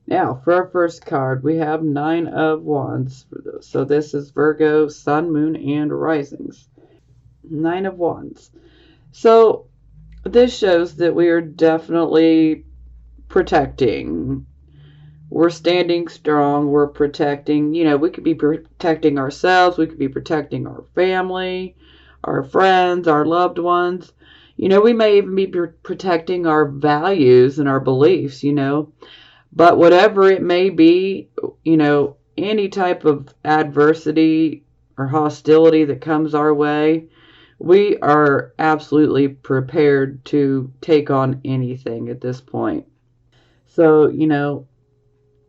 Now, for our first card, we have Nine of Wands. So this is Virgo, Sun, Moon, and Risings. Nine of Wands. So this shows that we are definitely protecting. We're standing strong. We're protecting. We could be protecting ourselves. We could be protecting our family, our friends, our loved ones. We may even be protecting our values and our beliefs. But whatever it may be, any type of adversity or hostility that comes our way, we are absolutely prepared to take on anything at this point. So,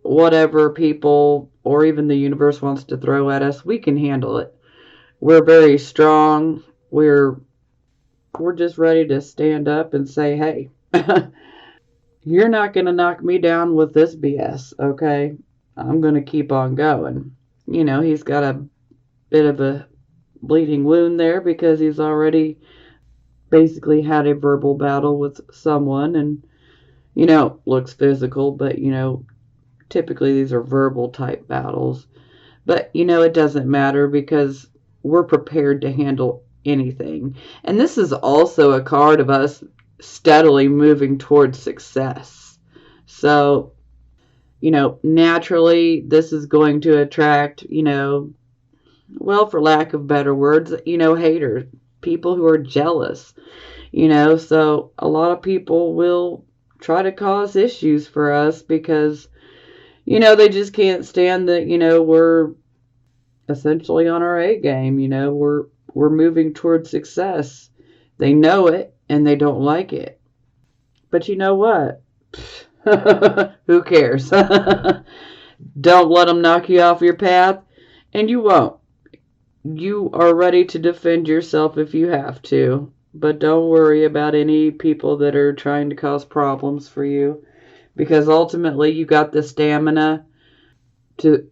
whatever people or even the universe wants to throw at us, we can handle it. We're very strong. We're just ready to stand up and say, "Hey, you're not going to knock me down with this BS, okay? I'm going to keep on going." He's got a bit of a bleeding wound there because he's already basically had a verbal battle with someone and, looks physical, but, typically these are verbal type battles. But, it doesn't matter because we're prepared to handle anything. And this is also a card of us steadily moving towards success. So, naturally, this is going to attract, well, for lack of better words, haters, people who are jealous, so a lot of people will try to cause issues for us because, they just can't stand that, we're essentially on our A game, we're moving towards success. They know it and they don't like it. But you know what? Who cares? Don't let them knock you off your path, and you won't. You are ready to defend yourself if you have to, but don't worry about any people that are trying to cause problems for you because ultimately you got the stamina to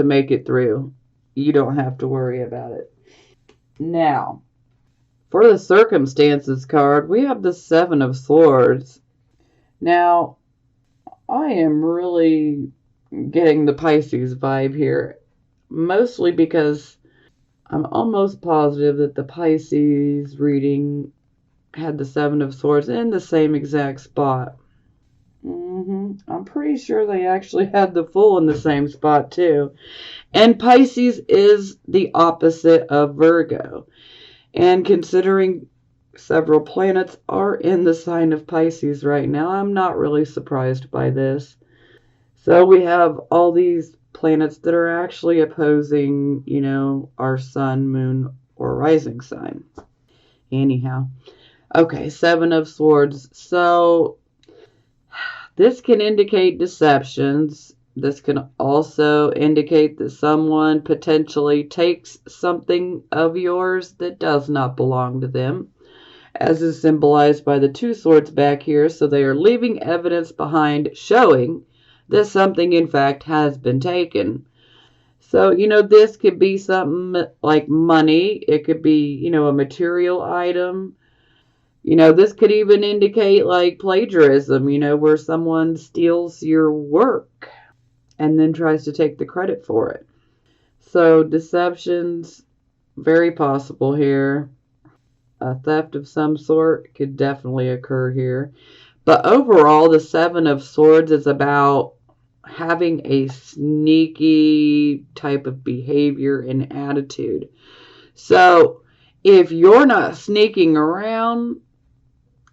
make it through. You don't have to worry about it. Now, for the circumstances card, we have the Seven of Swords. Now, I am really getting the Pisces vibe here, mostly because I'm almost positive that the Pisces reading had the Seven of Swords in the same exact spot. I'm pretty sure they actually had the Fool in the same spot too. And Pisces is the opposite of Virgo. And considering several planets are in the sign of Pisces right now, I'm not really surprised by this. So we have all these planets that are actually opposing, our sun, moon, or rising sign. Anyhow. Okay, Seven of Swords. So this can indicate deceptions. This can also indicate that someone potentially takes something of yours that does not belong to them, as is symbolized by the two swords back here. So they are leaving evidence behind showing that something in fact has been taken. So, this could be something like money. It could be, a material item. This could even indicate like plagiarism, where someone steals your work and then tries to take the credit for it. So, deception's very possible here. A theft of some sort could definitely occur here. But overall, the Seven of Swords is about having a sneaky type of behavior and attitude. So, if you're not sneaking around,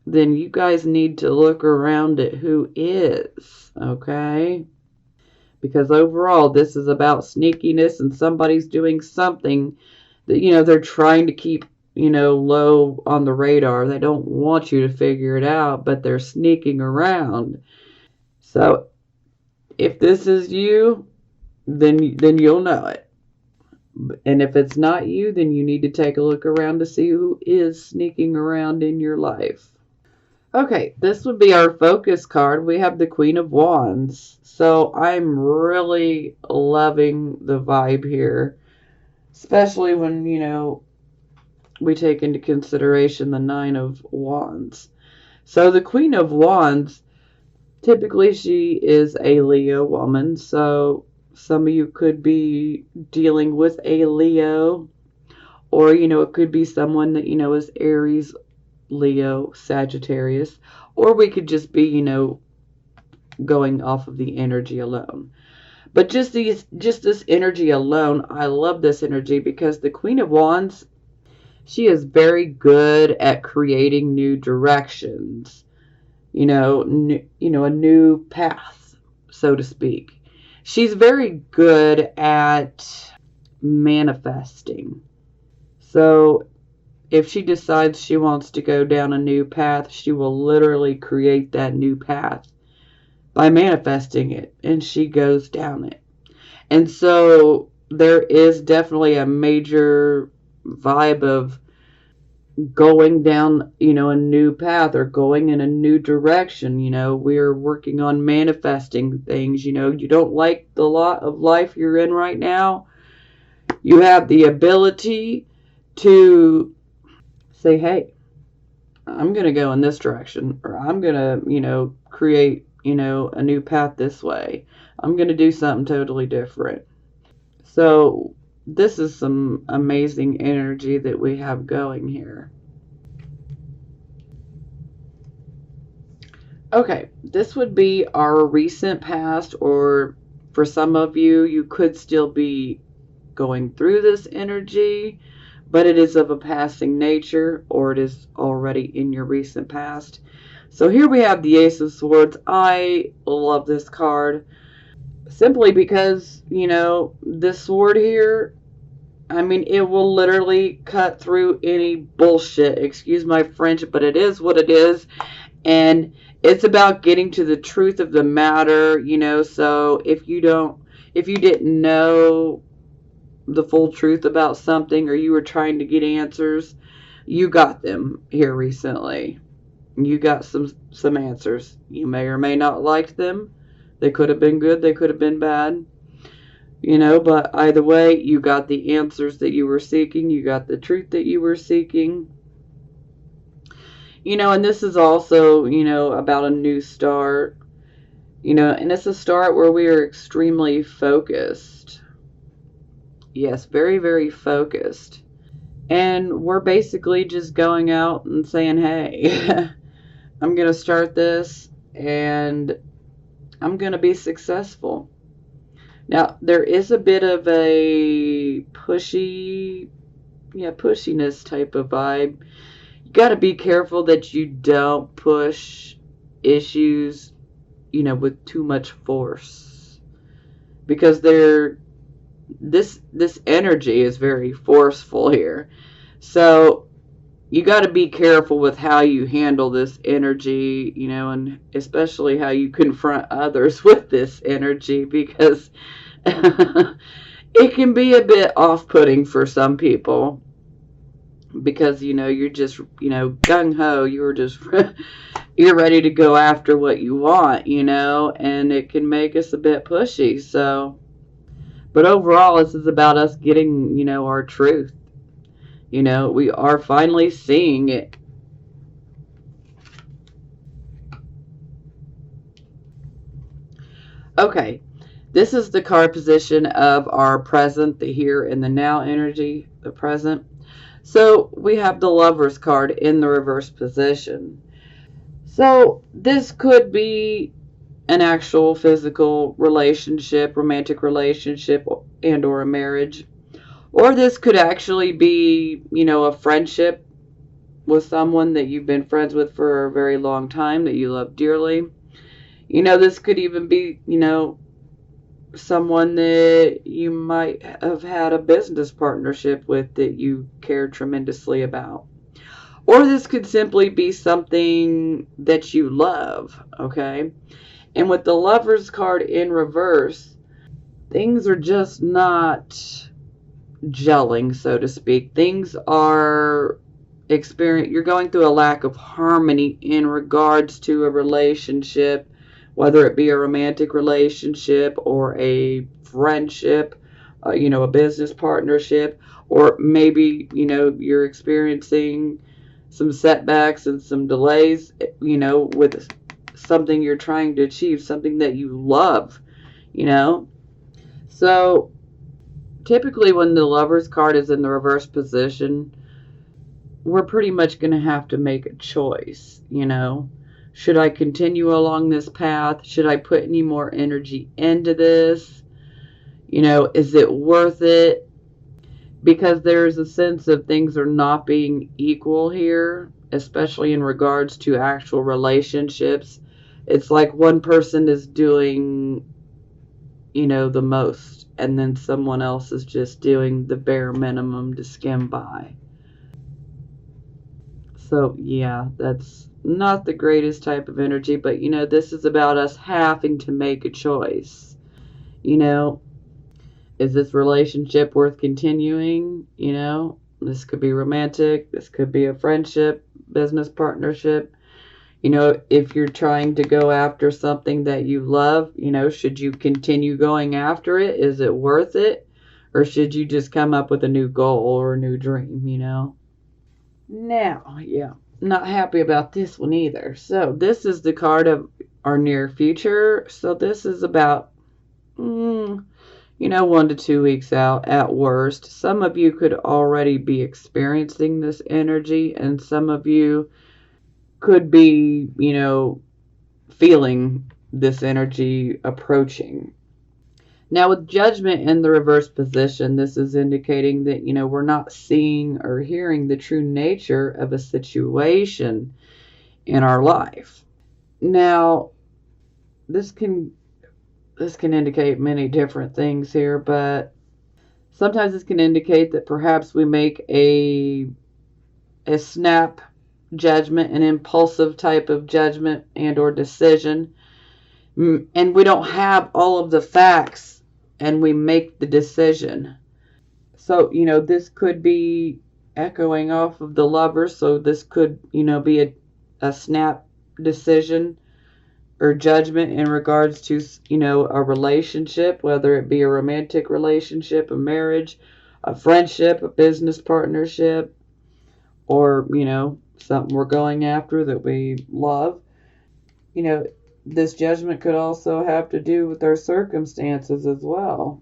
then you guys need to look around at who is, okay? Because overall, this is about sneakiness and somebody's doing something that, they're trying to keep, low on the radar. They don't want you to figure it out, but they're sneaking around. So if this is you, then you'll know it. And if it's not you, then you need to take a look around to see who is sneaking around in your life. Okay, this would be our focus card. We have the Queen of Wands. So I'm really loving the vibe here, especially when, we take into consideration the Nine of Wands. So the Queen of Wands Typically, she is a Leo woman, so some of you could be dealing with a Leo, or, it could be someone that, is Aries, Leo, Sagittarius, or we could just be, going off of the energy alone. But just this energy alone, I love this energy because the Queen of Wands, she is very good at creating new directions, a new path, so to speak. She's very good at manifesting. So if she decides she wants to go down a new path, she will literally create that new path by manifesting it, and she goes down it. And so there is definitely a major vibe of going down, a new path or going in a new direction. We're working on manifesting things. You don't like the lot of life you're in right now. You have the ability to say, hey, I'm going to go in this direction, or I'm going to, create, a new path this way. I'm going to do something totally different. So this is some amazing energy that we have going here. Okay, this would be our recent past, or for some of you, you could still be going through this energy, but it is of a passing nature, or it is already in your recent past. So here we have the Ace of Swords. I love this card simply because, this sword here, I mean, it will literally cut through any bullshit. Excuse my French, but it is what it is. And it's about getting to the truth of the matter, so if you didn't know the full truth about something, or you were trying to get answers, you got them here recently. You got some answers. You may or may not like them. They could have been good, they could have been bad. But either way, you got the answers that you were seeking, you got the truth that you were seeking. And this is also, about a new start, and it's a start where we are extremely focused. Yes, very, very focused. And we're basically just going out and saying, hey, I'm going to start this and I'm going to be successful. Now, there is a bit of a pushiness type of vibe. You got to be careful that you don't push issues, with too much force, because this energy is very forceful here. So you got to be careful with how you handle this energy, and especially how you confront others with this energy, because it can be a bit off-putting for some people, because you're just gung-ho, you're just you're ready to go after what you want, and it can make us a bit pushy. So, but overall, this is about us getting, our truth. We are finally seeing it. Okay, this is the card position of our present, the here and the now energy, the present. So we have the Lover's card in the reverse position. So this could be an actual physical relationship, romantic relationship, and or a marriage. Or this could actually be, a friendship with someone that you've been friends with for a very long time, that you love dearly. This could even be, someone that you might have had a business partnership with that you care tremendously about. Or this could simply be something that you love, okay? And with the Lover's card in reverse, things are just not gelling, so to speak. Things are you're going through a lack of harmony in regards to a relationship, whether it be a romantic relationship or a friendship, a business partnership, or maybe, you're experiencing some setbacks and some delays, with something you're trying to achieve, something that you love, you know? So typically when the Lover's card is in the reverse position, we're pretty much going to have to make a choice, you know? Should I continue along this path? Should I put any more energy into this? You know, is it worth it? Because there's a sense of things are not being equal here, especially in regards to actual relationships. It's like one person is doing, you know, the most, and then someone else is just doing the bare minimum to skim by. So, yeah, that's not the greatest type of energy, but you know, this is about us having to make a choice. You know, is this relationship worth continuing? You know, this could be romantic, this could be a friendship, business partnership. You know, if you're trying to go after something that you love, you know, should you continue going after it? Is it worth it? Or should you just come up with a new goal or a new dream, you know? Now, yeah, not happy about this one either. So, this is the card of our near future. So, this is about, you know, 1 to 2 weeks out at worst. Some of you could already be experiencing this energy, and some of you could be, you know, feeling this energy approaching. Now, with judgment in the reverse position, this is indicating that, you know, we're not seeing or hearing the true nature of a situation in our life. Now, this can indicate many different things here, but sometimes this can indicate that perhaps we make a snap judgment, an impulsive type of judgment and or decision, and we don't have all of the facts and we make the decision. So, you know, this could be echoing off of the Lover, so this could, you know, be a snap decision or judgment in regards to, you know, a relationship, whether it be a romantic relationship, a marriage, a friendship, a business partnership, or, you know, something we're going after that we love. You know, this judgment could also have to do with our circumstances as well.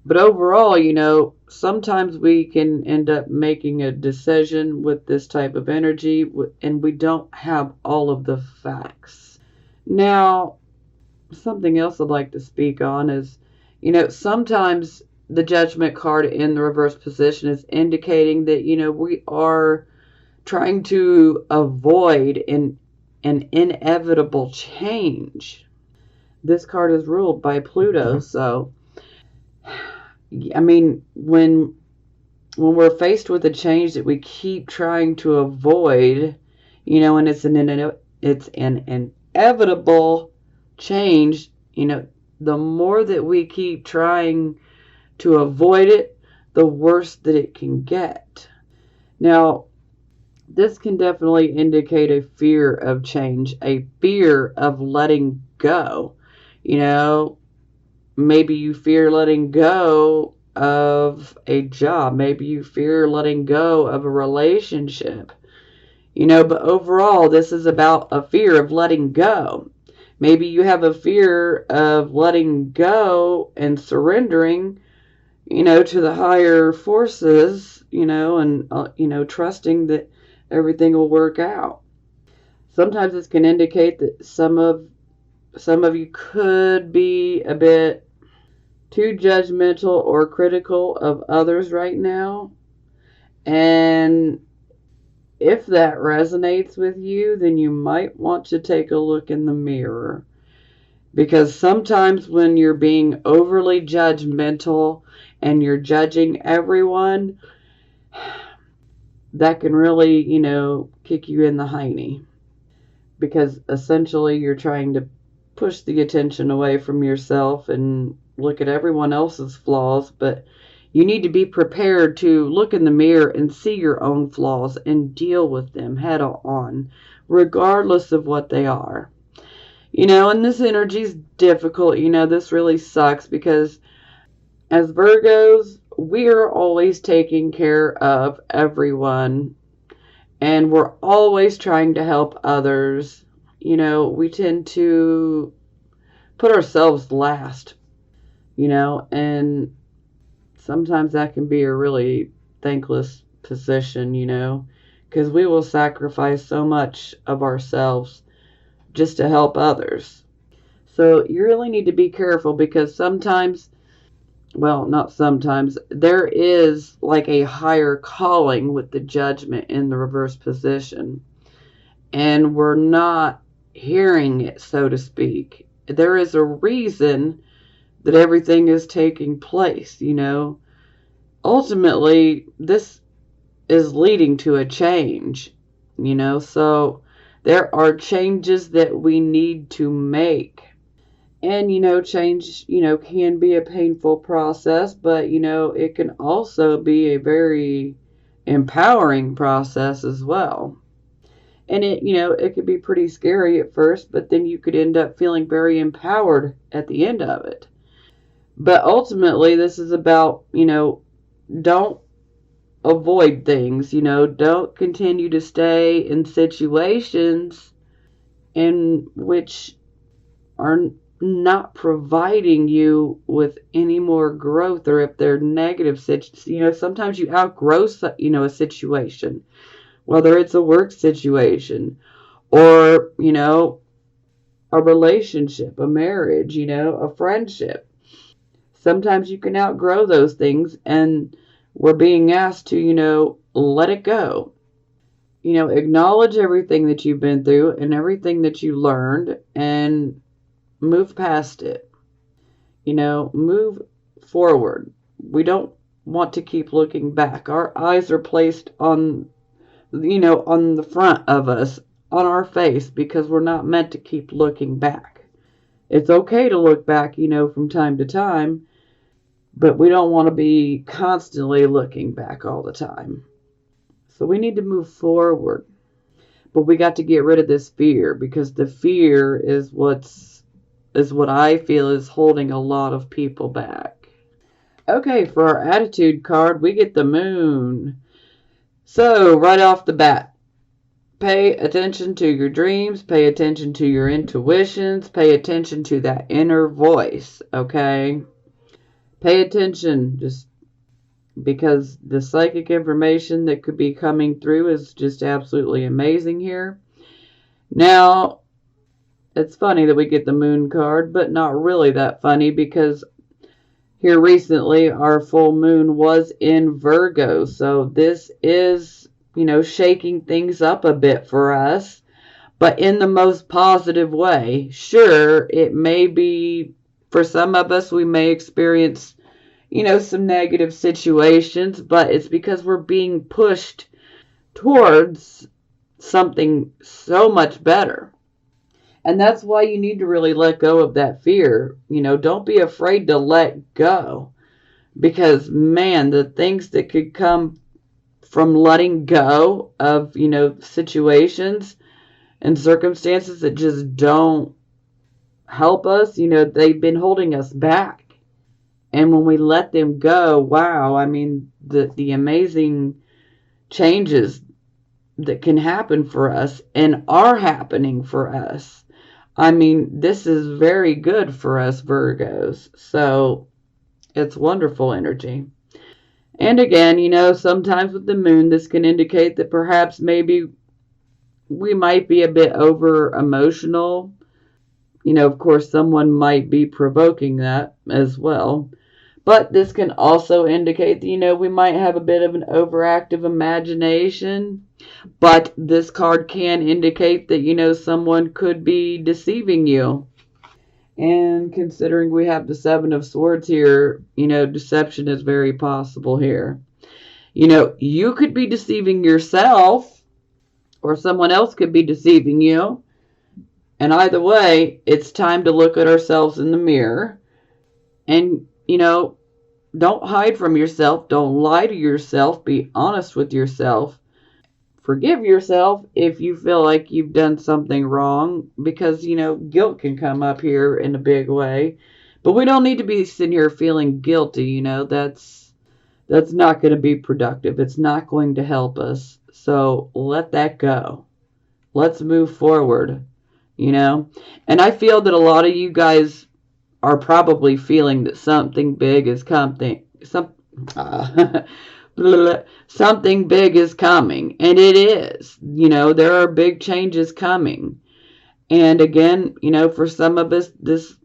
But overall, you know, sometimes we can end up making a decision with this type of energy and we don't have all of the facts. Now, something else I'd like to speak on is, you know, sometimes the judgment card in the reverse position is indicating that, you know, we are trying to avoid an inevitable change. This card is ruled by Pluto, so I mean, when we're faced with a change that we keep trying to avoid, you know, and it's an inevitable change, you know, the more that we keep trying to avoid it, the worse that it can get. Now, this can definitely indicate a fear of change, a fear of letting go. You know, maybe you fear letting go of a job. Maybe you fear letting go of a relationship. You know, but overall, this is about a fear of letting go. Maybe you have a fear of letting go and surrendering, you know, to the higher forces, you know, and, you know, trusting that everything will work out. Sometimes this can indicate that some of you could be a bit too judgmental or critical of others right now. And if that resonates with you, then you might want to take a look in the mirror. Because sometimes when you're being overly judgmental and you're judging everyone, that can really, you know, kick you in the hiney. Because essentially you're trying to push the attention away from yourself and look at everyone else's flaws, but you need to be prepared to look in the mirror and see your own flaws and deal with them head on, regardless of what they are. You know, and this energy is difficult. You know, this really sucks because as Virgos, we are always taking care of everyone and we're always trying to help others, we tend to put ourselves last, and sometimes that can be a really thankless position, because we will sacrifice so much of ourselves just to help others. So you really need to be careful because sometimes, well, not sometimes, there is like a higher calling with the judgment in the reverse position, and we're not hearing it, so to speak. There is a reason that everything is taking place. Ultimately, this is leading to a change. So there are changes that we need to make. And, change, can be a painful process, but, it can also be a very empowering process as well. And it could be pretty scary at first, but then you could end up feeling very empowered at the end of it. But ultimately, this is about, don't avoid things, don't continue to stay in situations in which are not providing you with any more growth, or if they're negative sometimes you outgrow a situation, whether it's a work situation or a relationship, a marriage, a friendship. Sometimes you can outgrow those things, and we're being asked to let it go. Acknowledge everything that you've been through and everything that you learned, and move past it. Move forward. We don't want to keep looking back. Our eyes are placed on the front of us, on our face, because we're not meant to keep looking back. It's okay to look back, from time to time, but we don't want to be constantly looking back all the time. So we need to move forward. But we got to get rid of this fear, because the fear is what I feel is holding a lot of people back. Okay, for our attitude card, we get the moon. So, right off the bat, pay attention to your dreams, pay attention to your intuitions, pay attention to that inner voice, okay? Pay attention, just because the psychic information that could be coming through is just absolutely amazing here. Now, it's funny that we get the moon card, but not really that funny, because here recently our full moon was in Virgo. So this is, shaking things up a bit for us, but in the most positive way. Sure, it may be, for some of us, we may experience, some negative situations, but it's because we're being pushed towards something so much better. And that's why you need to really let go of that fear. Don't be afraid to let go. Because, man, the things that could come from letting go of, situations and circumstances that just don't help us, they've been holding us back. And when we let them go, wow, I mean, the amazing changes that can happen for us and are happening for us. I mean, this is very good for us Virgos. So it's wonderful energy. And again, sometimes with the moon, this can indicate that perhaps maybe we might be a bit over emotional. Of course, someone might be provoking that as well. But this can also indicate that, we might have a bit of an overactive imagination. But this card can indicate that, someone could be deceiving you. And considering we have the Seven of Swords here, deception is very possible here. You could be deceiving yourself, or someone else could be deceiving you. And either way, it's time to look at ourselves in the mirror. And, don't hide from yourself. Don't lie to yourself. Be honest with yourself. Forgive yourself if you feel like you've done something wrong, because, guilt can come up here in a big way. But we don't need to be sitting here feeling guilty, that's not going to be productive. It's not going to help us. So let that go. Let's move forward. you know? And I feel that a lot of you guys are probably feeling that something big is coming. Uh, something big is coming, and it is. There are big changes coming. And again, for some of us, this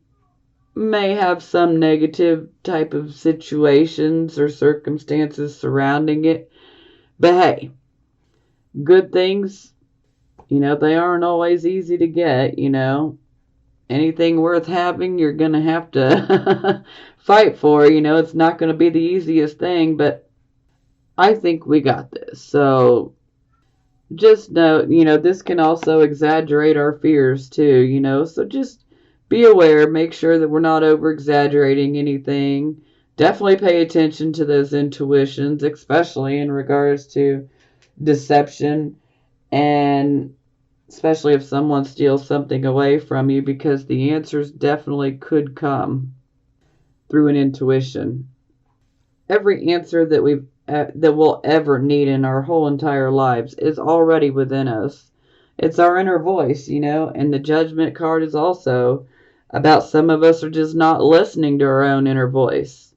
may have some negative type of situations or circumstances surrounding it. But hey, good things, they aren't always easy to get. Anything worth having, you're going to have to fight for. It's not going to be the easiest thing, but I think we got this. So just know, this can also exaggerate our fears too. So just be aware, make sure that we're not over exaggerating anything. Definitely pay attention to those intuitions, especially in regards to deception, and especially if someone steals something away from you, because the answers definitely could come through an intuition. Every answer that we'll ever need in our whole entire lives is already within us. It's our inner voice. And the judgment card is also about some of us are just not listening to our own inner voice.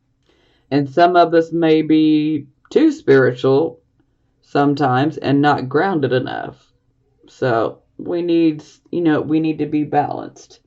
And some of us may be too spiritual sometimes and not grounded enough. So we need to be balanced.